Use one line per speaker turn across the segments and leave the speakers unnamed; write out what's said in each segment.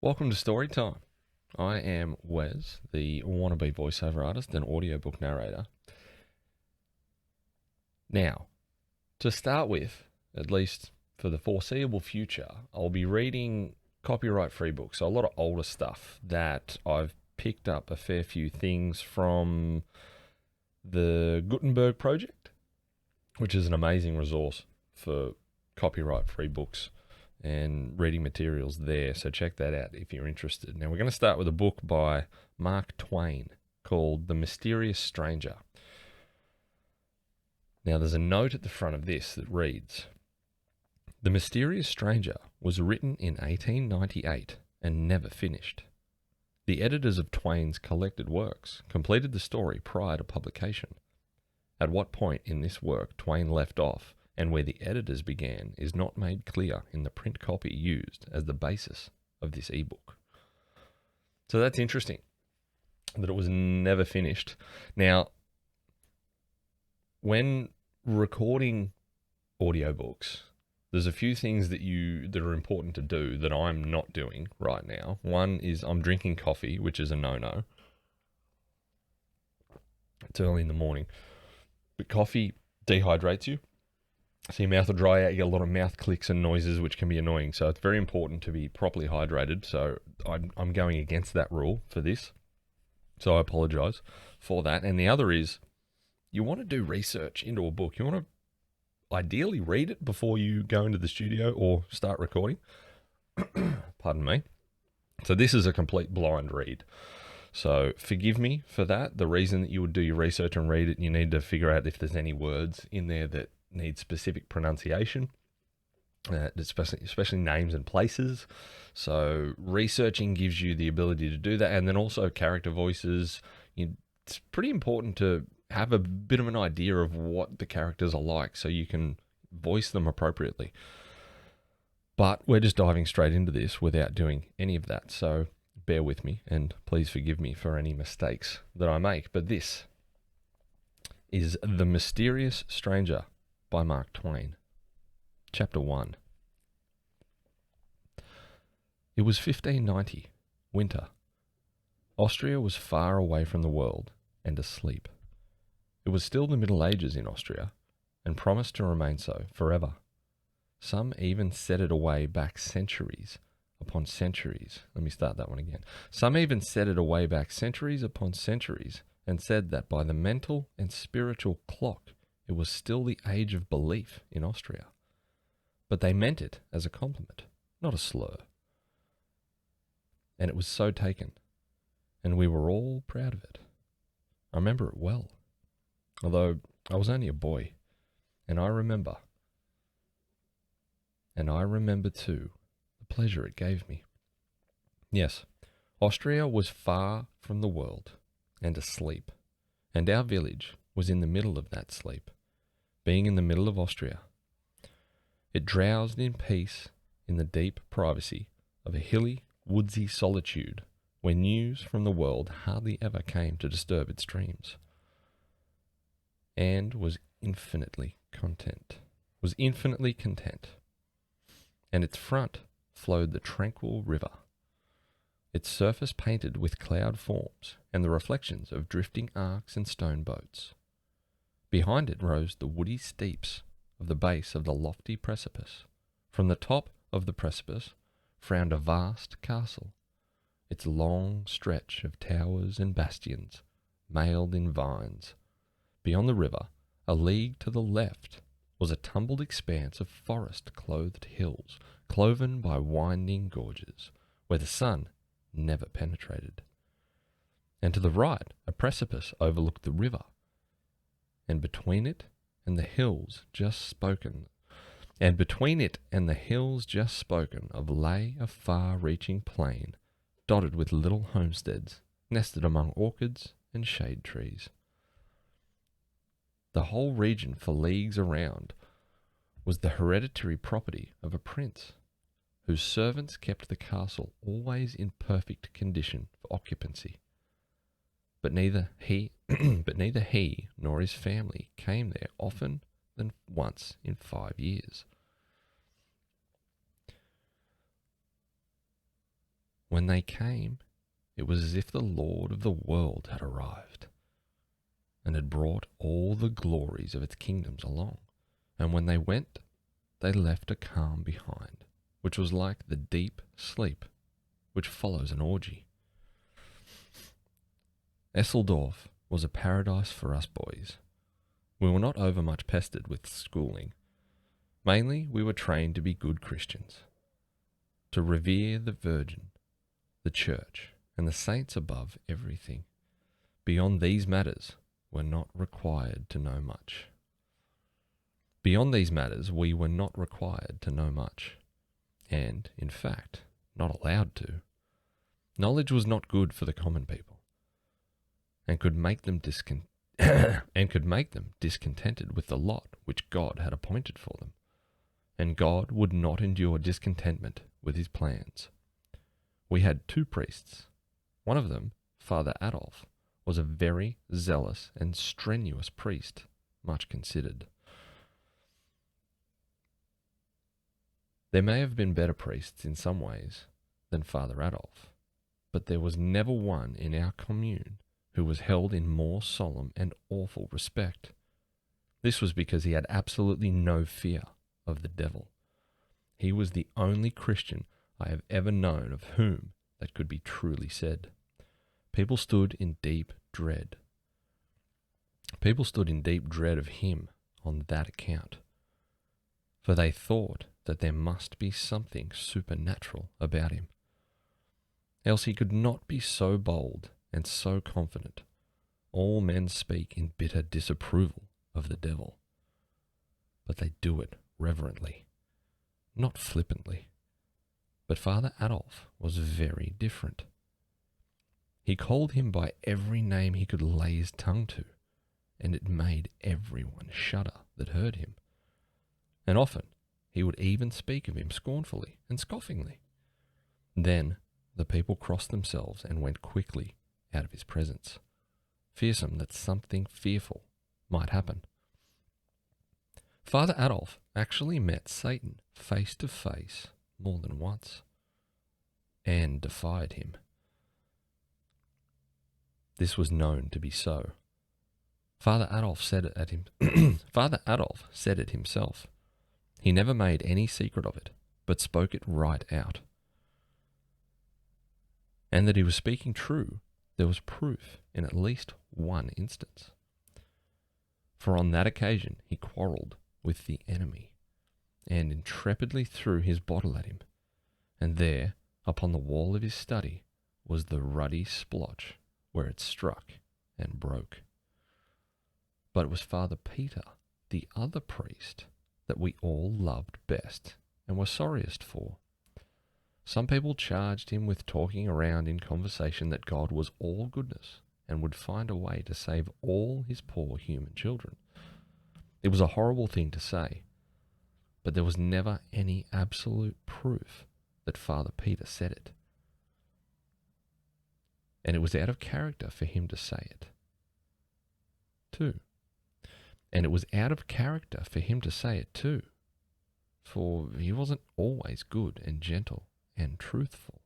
Welcome to Story Time. I am Wes, the wannabe voiceover artist and audiobook narrator. Now, to start with, at least for the foreseeable future, I'll be reading copyright-free books, so a lot of older stuff that I've picked up a fair few things from the Gutenberg Project, which is an amazing resource for copyright-free books and reading materials there. So check that out if you're interested. Now we're going to start with a book by Mark Twain called The Mysterious Stranger. Now there's a note at the front of this that reads, "The Mysterious Stranger was written in 1898 and never finished. The editors of Twain's collected works completed the story prior to publication. At what point in this work Twain left off and where the editors began is not made clear in the print copy used as the basis of this ebook." So that's interesting, that it was never finished. Now, when recording audiobooks, there's a few things that are important to do that I'm not doing right now. One is I'm drinking coffee, which is a no-no. It's early in the morning. But coffee dehydrates you. So your mouth will dry out, you get a lot of mouth clicks and noises, which can be annoying. So it's very important to be properly hydrated. So I'm going against that rule for this. So I apologize for that. And the other is, you want to do research into a book. You want to ideally read it before you go into the studio or start recording. Pardon me. So this is a complete blind read. So forgive me for that. The reason that you would do your research and read it, you need to figure out if there's any words in there that need specific pronunciation, especially names and places. So researching gives you the ability to do that. And then also character voices. It's pretty important to have a bit of an idea of what the characters are like so you can voice them appropriately. But we're just diving straight into this without doing any of that. So bear with me and please forgive me for any mistakes that I make. But this is The Mysterious Stranger by Mark Twain. Chapter 1. It was 1590, winter. Austria was far away from the world and asleep. It was still the Middle Ages in Austria, and promised to remain so forever. Some even set it away back centuries upon centuries. Let me start that one again. Some even set it away back centuries upon centuries, and said that by the mental and spiritual clock, it was still the age of belief in Austria. But they meant it as a compliment, not a slur. And it was so taken, and we were all proud of it. I remember it well, although I was only a boy, and I remember too the pleasure it gave me. Yes, Austria was far from the world and asleep, and our village was in the middle of that sleep, being in the middle of Austria. It drowsed in peace in the deep privacy of a hilly, woodsy solitude where news from the world hardly ever came to disturb its dreams, and was infinitely content. And its front flowed the tranquil river, its surface painted with cloud forms and the reflections of drifting arcs and stone boats. Behind it rose the woody steeps of the base of the lofty precipice. From the top of the precipice frowned a vast castle, its long stretch of towers and bastions mailed in vines. Beyond the river, a league to the left, was a tumbled expanse of forest-clothed hills, cloven by winding gorges, where the sun never penetrated. And to the right, a precipice overlooked the river, and between it and the hills just spoken of lay a far-reaching plain, dotted with little homesteads, nested among orchards and shade trees. The whole region for leagues around was the hereditary property of a prince, whose servants kept the castle always in perfect condition for occupancy. But neither he nor his family came there often than once in 5 years. When they came, it was as if the Lord of the world had arrived and had brought all the glories of its kingdoms along. And when they went, they left a calm behind, which was like the deep sleep which follows an orgy. Esseldorf was a paradise for us boys. We were not overmuch pestered with schooling. Mainly, we were trained to be good Christians, to revere the Virgin, the Church, and the saints above everything. Beyond these matters, we're not required to know much. Beyond these matters, we were not required to know much, and, in fact, not allowed to. Knowledge was not good for the common people, and could make them discontented with the lot which God had appointed for them. And God would not endure discontentment with his plans. We had 2 priests. One of them, Father Adolf, was a very zealous and strenuous priest, much considered. There may have been better priests in some ways than Father Adolf, but there was never one in our commune who was held in more solemn and awful respect. This was because he had absolutely no fear of the devil. He was the only Christian I have ever known of whom that could be truly said. People stood in deep dread. People stood in deep dread of him on that account, for they thought that there must be something supernatural about him. Else he could not be so bold and so confident. All men speak in bitter disapproval of the devil, but they do it reverently, not flippantly. But Father Adolf was very different. He called him by every name he could lay his tongue to, and it made everyone shudder that heard him. And often he would even speak of him scornfully and scoffingly. Then the people crossed themselves and went quickly out of his presence, fearsome that something fearful might happen. Father Adolf actually met Satan face to face more than once and defied him. This was known to be so. Father Adolf said it himself. He never made any secret of it, but spoke it right out. And that he was speaking true, there was proof in at least one instance. For on that occasion he quarrelled with the enemy, and intrepidly threw his bottle at him, and there, upon the wall of his study, was the ruddy splotch where it struck and broke. But it was Father Peter, the other priest, that we all loved best and were sorriest for. Some people charged him with talking around in conversation that God was all goodness and would find a way to save all his poor human children. It was a horrible thing to say, but there was never any absolute proof that Father Peter said it. And it was out of character for him to say it, too. And it was out of character for him to say it too, for he wasn't always good and gentle and truthful.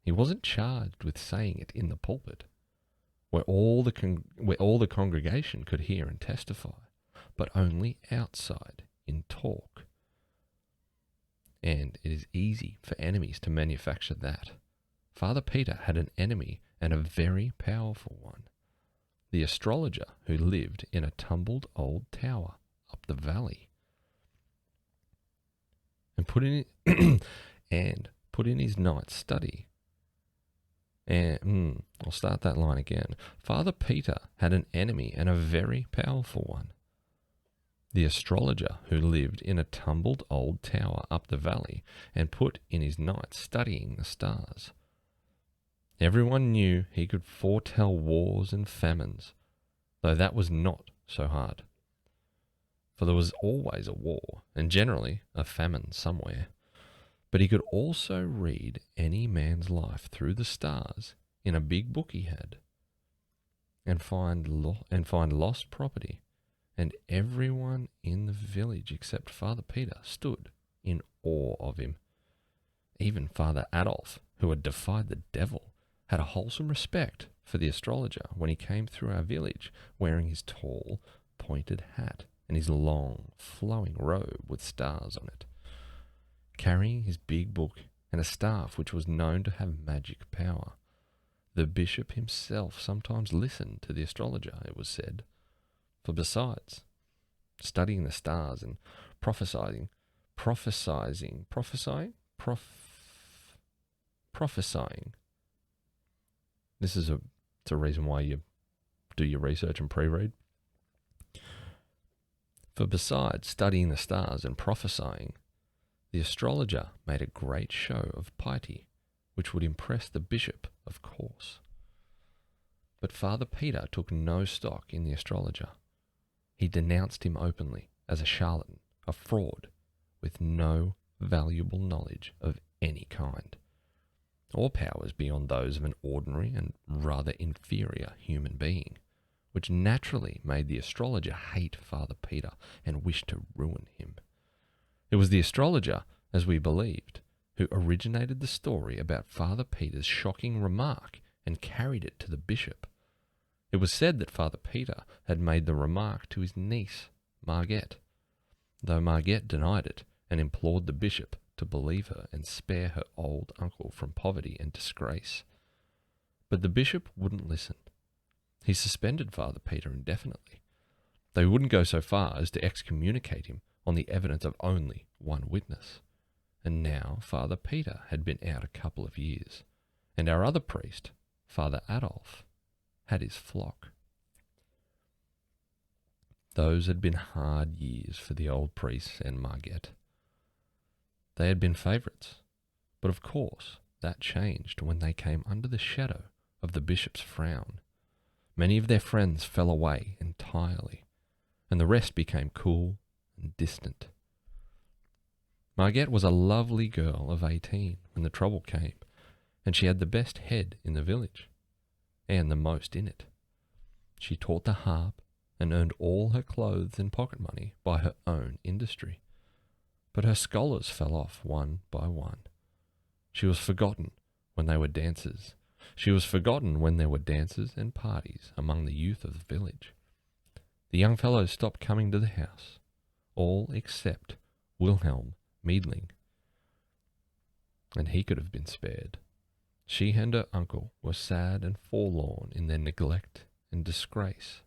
He wasn't charged with saying it in the pulpit, where all the congregation could hear and testify, but only outside in talk. And it is easy for enemies to manufacture that. Father Peter had an enemy, and a very powerful one. The astrologer who lived in a tumbled old tower up the valley, and put in his night study. And I'll start that line again. Father Peter had an enemy, and a very powerful one. The astrologer who lived in a tumbled old tower up the valley, and put in his night studying the stars. Everyone knew he could foretell wars and famines, though that was not so hard. For there was always a war, and generally a famine somewhere. But he could also read any man's life through the stars in a big book he had, and find lost property. And everyone in the village except Father Peter stood in awe of him. Even Father Adolf who had defied the devil, had a wholesome respect for the astrologer when he came through our village wearing his tall, pointed hat and his long, flowing robe with stars on it, carrying his big book and a staff which was known to have magic power. The bishop himself sometimes listened to the astrologer, it was said, for besides studying the stars and prophesying, this is it's a reason why you do your research and pre-read. For besides studying the stars and prophesying, the astrologer made a great show of piety, which would impress the bishop, of course. But Father Peter took no stock in the astrologer. He denounced him openly as a charlatan, a fraud, with no valuable knowledge of any kind, or powers beyond those of an ordinary and rather inferior human being, which naturally made the astrologer hate Father Peter and wish to ruin him. It was the astrologer, as we believed, who originated the story about Father Peter's shocking remark and carried it to the bishop. It was said that Father Peter had made the remark to his niece, Margette, though Margette denied it and implored the bishop to believe her and spare her old uncle from poverty and disgrace. But the bishop wouldn't listen. He suspended Father Peter indefinitely, though he wouldn't go so far as to excommunicate him on the evidence of only one witness. And now Father Peter had been out a couple of years, and our other priest, Father Adolf, had his flock. Those had been hard years for the old priests and Margette. They had been favourites, but of course that changed when they came under the shadow of the bishop's frown. Many of their friends fell away entirely, and the rest became cool and distant. Margette was a lovely girl of 18 when the trouble came, and she had the best head in the village, and the most in it. She taught the harp and earned all her clothes and pocket money by her own industry. But her scholars fell off one by one. She was forgotten when they were dancers. She was forgotten when there were dances and parties among the youth of the village. The young fellows stopped coming to the house, all except Wilhelm Meidling, and he could have been spared. She and her uncle were sad and forlorn in their neglect and disgrace,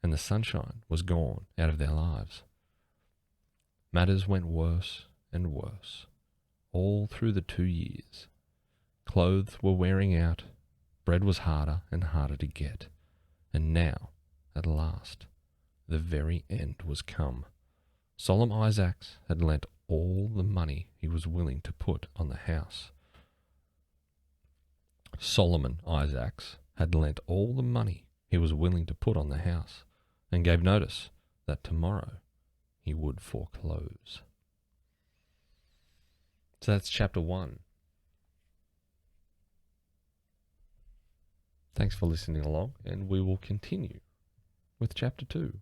and the sunshine was gone out of their lives. Matters went worse and worse, all through the 2 years. Clothes were wearing out, bread was harder and harder to get, and now, at last, the very end was come. Solemn Isaacs had lent all the money he was willing to put on the house. Solomon Isaacs had lent all the money he was willing to put on the house, and gave notice that tomorrow he would foreclose. So that's chapter 1. Thanks for listening along, and we will continue with chapter 2.